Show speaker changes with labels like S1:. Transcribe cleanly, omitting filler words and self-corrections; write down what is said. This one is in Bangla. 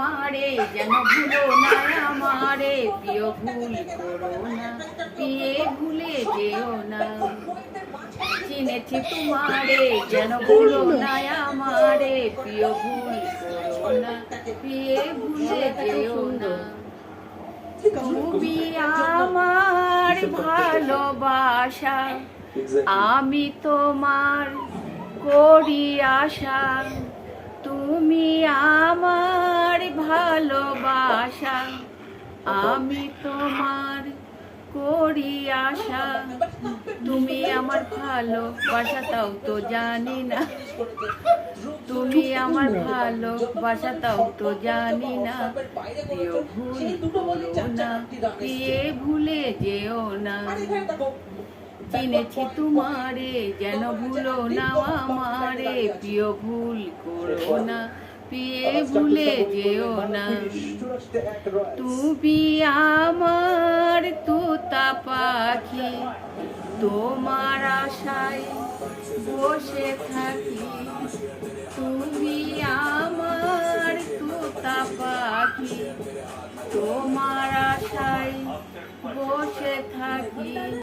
S1: তোমারে, যেন ভুলো না আমারে, প্রিয় ভুল করো না, প্রিয়ে ভুলে যেও না। চিনেছি তোমারে, যেন ভুলো না আমারে, প্রিয় ভুল করো না, প্রিয়ে ভুলে যেও না। তুমি আমার ভালোবাসা, আমি তোমার করি আশা। তুমি আমার ভালোবাসা, আমি তোমার করি আশা। তুমি আমার ভালোবাসাটাও তো জানি না, তুমি আমার ভালোবাসাটাও তো জানি না। প্রিয় ভুল করো না, প্রিয়ে ভুলে যেও না। চিনেছি তোমারে, যেন ভুলো না আমারে, প্রিয় ভুল করো না, প্রিয়ে ভুলে যেও না। তুমি আমার তোতা পাখি, তোমার আশায় বসে থাকি। তুমি আমার তোতা পাখি, তোমার আশায় বসে থাকি।